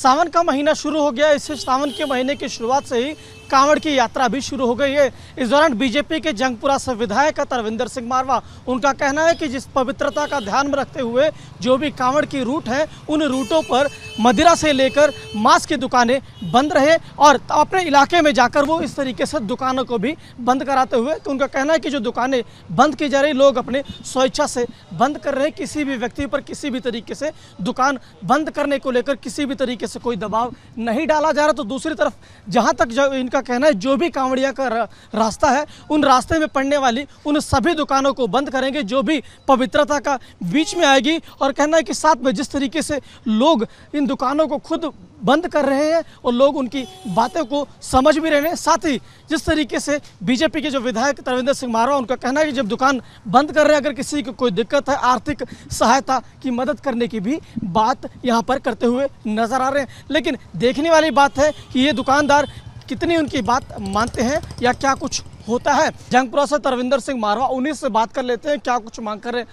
सावन का महीना शुरू हो गया। इस सावन के महीने की शुरुआत से ही कांवड़ की यात्रा भी शुरू हो गई है। इस दौरान बीजेपी के जंगपुरा से विधायक तरविंदर सिंह मारवा, उनका कहना है कि जिस पवित्रता का ध्यान में रखते हुए जो भी कांवड़ की रूट है, उन रूटों पर मदिरा से लेकर मांस की दुकानें बंद रहे और अपने इलाके में जाकर वो इस तरीके से दुकानों को भी बंद कराते हुए, तो उनका कहना है कि जो दुकानें बंद की जा रही, लोग अपने स्वेच्छा से बंद कर रहे हैं। किसी भी व्यक्ति पर किसी भी तरीके से दुकान बंद करने को लेकर किसी भी तरीके से कोई दबाव नहीं डाला जा रहा। तो दूसरी तरफ जहां तक जो इनका कहना है, जो भी कांवड़िया का रास्ता है, उन रास्ते में पड़ने वाली उन सभी दुकानों को बंद करेंगे जो भी पवित्रता का बीच में आएगी। और कहना है कि साथ में जिस तरीके से लोग इन दुकानों को खुद बंद कर रहे हैं और लोग उनकी बातों को समझ भी रहे हैं, साथ ही जिस तरीके से बीजेपी के जो विधायक तरविंदर सिंह मारवा, उनका कहना है कि जब दुकान बंद कर रहे हैं, अगर किसी को कोई दिक्कत है, आर्थिक सहायता की मदद करने की भी बात यहाँ पर करते हुए नजर आ रहे हैं। लेकिन देखने वाली बात है कि ये दुकानदार कितनी उनकी बात मानते हैं या क्या कुछ होता है। जंगपुरा से तरविंदर सिंह मारवा, उन्हीं से बात कर लेते हैं क्या कुछ मांग कर रहे हैं।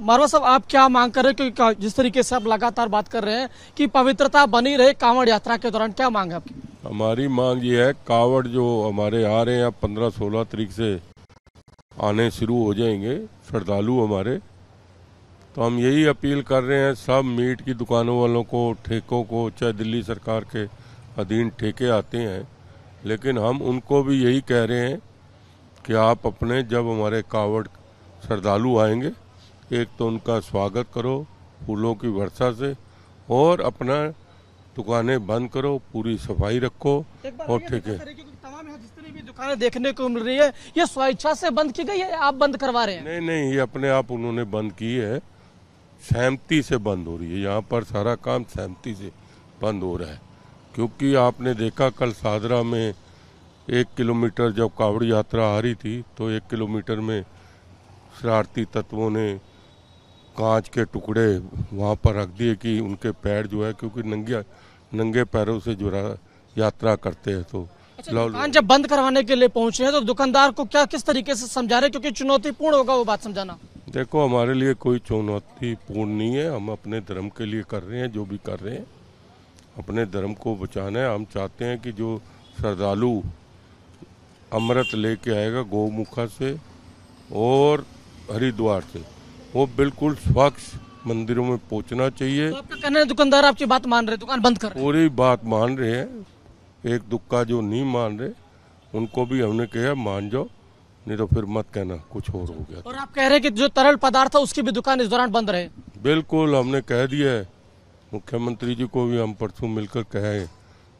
मारवा साहब, आप क्या मांग कर रहे हैं? क्योंकि जिस तरीके से आप लगातार बात कर रहे हैं कि पवित्रता बनी रहे कांवड़ यात्रा के दौरान, क्या मांग है आपकी? हमारी मांग ये है, कांवड़ जो हमारे आ रहे हैं, 15-16 तारीख से आने शुरू हो जाएंगे श्रद्धालु हमारे, तो हम यही अपील कर रहे हैं सब मीट की दुकानों वालों को, ठेकों को, चाहे दिल्ली सरकार के अधीन ठेके आते हैं, लेकिन हम उनको भी यही कह रहे हैं कि आप अपने जब हमारे कांवड़ श्रद्धालु आएंगे, एक तो उनका स्वागत करो फूलों की वर्षा से, और अपना दुकानें बंद करो, पूरी सफाई रखो और ठेके। तमाम यहाँ जितनी भी दुकानें देखने को मिल रही है, ये स्वेच्छा से बंद की गई है, आप बंद करवा रहे हैं? नहीं नहीं, ये अपने आप उन्होंने बंद की है, सहमति से बंद हो रही है। यहाँ पर सारा काम सहमति से बंद हो रहा है, क्योंकि आपने देखा कल सादरा में 1 किलोमीटर जब कांवड़ यात्रा आ रही थी, तो 1 किलोमीटर में शरारती तत्वों ने कांच के टुकड़े वहाँ पर रख दिए कि उनके पैर जो है, क्योंकि नंगे पैरों से जो यात्रा करते हैं, तो दुकान जब बंद करवाने के लिए पहुंचे हैं तो दुकानदार को क्या किस तरीके से समझा रहे हैं? क्योंकि चुनौतीपूर्ण होगा वो बात समझाना। देखो, हमारे लिए कोई चुनौतीपूर्ण नहीं है, हम अपने धर्म के लिए कर रहे हैं, जो भी कर रहे हैं अपने धर्म को बचाना है। हम चाहते हैं कि जो श्रद्धालु अमृत लेके आएगा गौमुखा से और हरिद्वार से, वो बिल्कुल स्वच्छ मंदिरों में पहुंचना चाहिए। तो आपका कहना है दुकानदार आपकी बात मान रहे, दुकान बंद कर रहे? पूरी बात मान रहे हैं, एक दुक्का जो नहीं मान रहे उनको भी हमने कहा मान जाओ, नहीं तो फिर मत कहना कुछ और हो गया। और आप कह रहे हैं कि जो तरल पदार्थ है उसकी भी दुकान इस दौरान बंद रहे? बिल्कुल, हमने कह दिया है, मुख्यमंत्री जी को भी हम परसों मिलकर कहे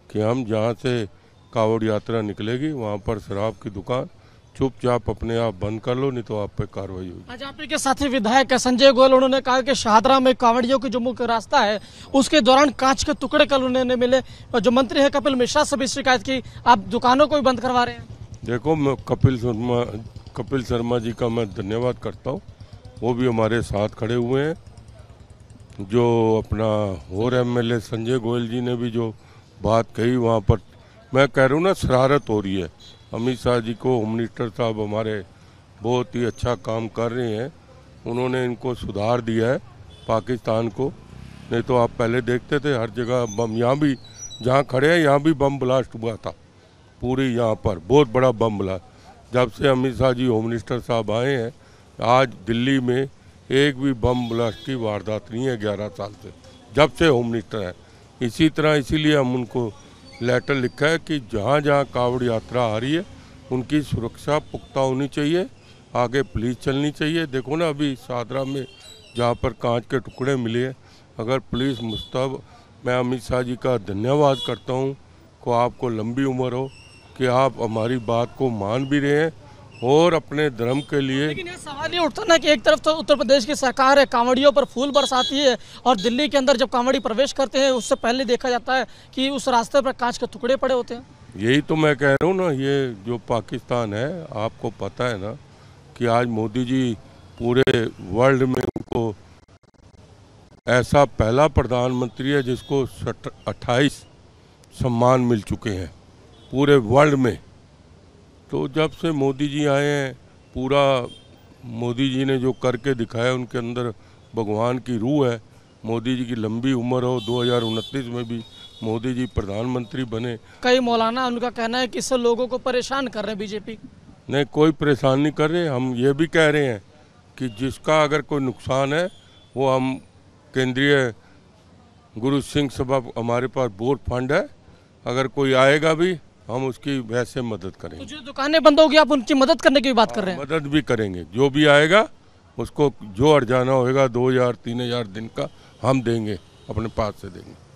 कि हम जहाँ से कांवड़ यात्रा निकलेगी वहाँ पर शराब की दुकान चुपचाप अपने आप बंद कर लो, नहीं तो आप पे कार्रवाई होगी। आज आपके साथी विधायक संजय गोयल, उन्होंने कहा कि शाहदरा में कांवड़ियों की जो मुख्य रास्ता है उसके दौरान कांच के टुकड़े कल उन्हें मिले, और जो मंत्री है कपिल मिश्रा से भी शिकायत की, आप दुकानों को भी बंद करवा रहे हैं। देखो, मैं कपिल शर्मा जी का मैं धन्यवाद करता हूँ, वो भी हमारे साथ खड़े हुए हैं। जो अपना और MLA संजय गोयल जी ने भी जो बात कही, वहाँ पर मैं कह रहा हूँ ना, शरारत हो रही है। अमित शाह जी को, होम मिनिस्टर साहब हमारे बहुत ही अच्छा काम कर रहे हैं, उन्होंने इनको सुधार दिया है पाकिस्तान को। नहीं तो आप पहले देखते थे हर जगह बम, यहाँ भी जहाँ खड़े हैं यहाँ भी बम ब्लास्ट हुआ था, पूरी यहाँ पर बहुत बड़ा बम ब्लास्ट। जब से अमित शाह जी होम मिनिस्टर साहब आए हैं, आज दिल्ली में एक भी बम ब्लास्ट की वारदात नहीं है 11 साल से, जब से होम मिनिस्टर है। इसी तरह इसीलिए हम उनको लेटर लिखा है कि जहाँ जहाँ कांवड़ यात्रा आ रही है उनकी सुरक्षा पुख्ता होनी चाहिए, आगे पुलिस चलनी चाहिए। देखो ना, अभी सादरा में जहाँ पर कांच के टुकड़े मिले हैं, अगर पुलिस मुस्तैद, मैं अमित शाह जी का धन्यवाद करता हूँ को आपको लंबी उम्र हो कि आप हमारी बात को मान भी रहे हैं और अपने धर्म के लिए। लेकिन ये सवाल ये उठता ना कि एक तरफ तो उत्तर प्रदेश की सरकार है, कांवड़ियों पर फूल बरसाती है, और दिल्ली के अंदर जब कांवड़ी प्रवेश करते हैं उससे पहले देखा जाता है कि उस रास्ते पर कांच के टुकड़े पड़े होते हैं। यही तो मैं कह रहा हूँ ना, ये जो पाकिस्तान है, आपको पता है ना कि आज मोदी जी पूरे वर्ल्ड में उनको ऐसा पहला प्रधानमंत्री है जिसको 28 सम्मान मिल चुके हैं पूरे वर्ल्ड में। तो जब से मोदी जी आए हैं, पूरा मोदी जी ने जो करके दिखाया, उनके अंदर भगवान की रूह है। मोदी जी की लंबी उम्र हो, 2029 में भी मोदी जी प्रधानमंत्री बने। कई मौलाना उनका कहना है कि इससे लोगों को परेशान कर रहे हैं बीजेपी। नहीं, कोई परेशान नहीं कर रहे। हम ये भी कह रहे हैं कि जिसका अगर कोई नुकसान है वो हम केंद्रीय गुरु सिंह सभा हमारे पास बोर्ड फंड है, अगर कोई आएगा भी हम उसकी वैसे मदद तो करेंगे। जो दुकानें बंद होगी आप उनकी मदद करने की भी बात कर रहे हैं? मदद भी करेंगे, जो भी आएगा उसको जो अर्जाना होएगा 2000 3000 दिन का हम देंगे, अपने पास से देंगे।